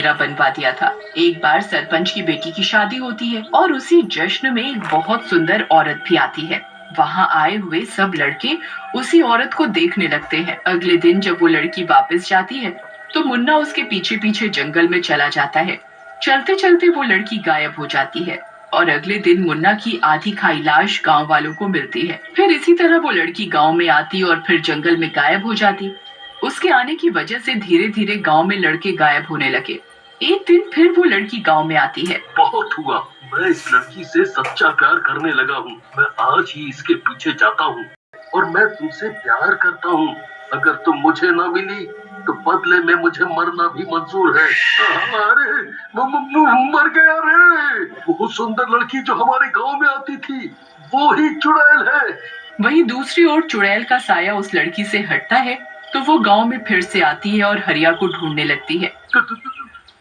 मेरा बनवा दिया था। एक बार सरपंच की बेटी की शादी होती है और उसी जश्न में एक बहुत सुंदर औरत भी आती है। वहाँ आए हुए सब लड़के उसी औरत को देखने लगते हैं। अगले दिन जब वो लड़की वापस जाती है तो मुन्ना उसके पीछे पीछे जंगल में चला जाता है। चलते चलते वो लड़की गायब हो जाती है और अगले दिन मुन्ना की आधी खाई लाश गांव वालों को मिलती है। फिर इसी तरह वो लड़की गांव में आती और फिर जंगल में गायब हो जाती। उसके आने की वजह से धीरे धीरे गांव में लड़के गायब होने लगे। एक दिन फिर वो लड़की गांव में आती है। बहुत हुआ, मैं इस लड़की से सच्चा प्यार करने लगा हूँ। मैं आज ही इसके पीछे जाता हूँ और मैं तुमसे प्यार करता हूँ। अगर तुम मुझे न मिली तो बदले में मुझे मरना भी मंजूर है। अरे मर गया रे। वो सुंदर लड़की जो हमारे गांव में आती थी वो ही चुड़ैल है। वहीं दूसरी ओर चुड़ैल का साया उस लड़की से हटता है तो वो गांव में फिर से आती है और हरिया को ढूंढने लगती है।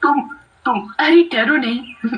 तुम अरे डरो नहीं,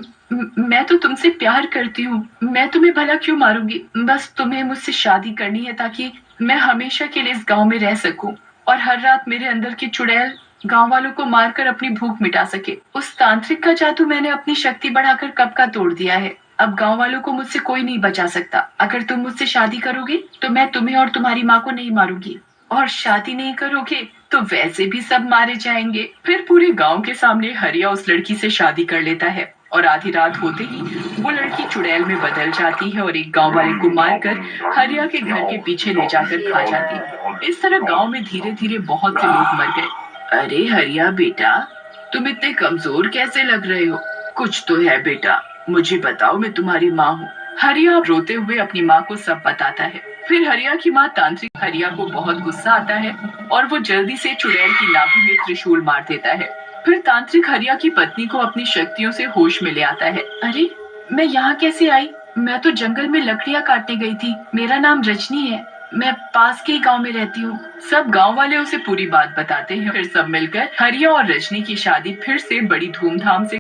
मैं तो तुमसे प्यार करती हूँ। मैं तुम्हें भला क्यों मारूंगी? बस तुम्हें मुझसे शादी करनी है ताकि मैं हमेशा के लिए इस गांव में रह सकूं और हर रात मेरे अंदर की चुड़ैल गांव वालों को मारकर अपनी भूख मिटा सके। उस तांत्रिक का जादू मैंने अपनी शक्ति बढ़ाकर कब का तोड़ दिया है। अब गांव वालों को मुझसे कोई नहीं बचा सकता। अगर तुम मुझसे शादी करोगे तो मैं तुम्हें और तुम्हारी माँ को नहीं मारूंगी, और शादी नहीं करोगे तो वैसे भी सब मारे जाएंगे। फिर पूरे गांव के सामने हरिया उस लड़की से शादी कर लेता है और आधी रात होते ही वो लड़की चुड़ैल में बदल जाती है और एक गांव वाले को मारकर हरिया के घर के पीछे ले जाकर खा जाती है। इस तरह गांव में धीरे धीरे बहुत से लोग मर गए। अरे हरिया बेटा, तुम इतने कमजोर कैसे लग रहे हो? कुछ तो है बेटा, मुझे बताओ, मैं तुम्हारी माँ हूँ। हरिया रोते हुए अपनी माँ को सब बताता है। फिर हरिया की माँ तांत्रिक हरिया को बहुत गुस्सा आता है और वो जल्दी से चुड़ैल की नाभि में त्रिशूल मार देता है। फिर तांत्रिक हरिया की पत्नी को अपनी शक्तियों से होश में ले आता है। अरे, मैं यहाँ कैसे आई? मैं तो जंगल में लकड़ियाँ काटने गई थी। मेरा नाम रजनी है। मैं पास के ही गांव में रहती हूँ। सब गांव वाले उसे पूरी बात बताते हैं। फिर सब मिलकर हरिया और रजनी की शादी फिर से बड़ी धूमधाम से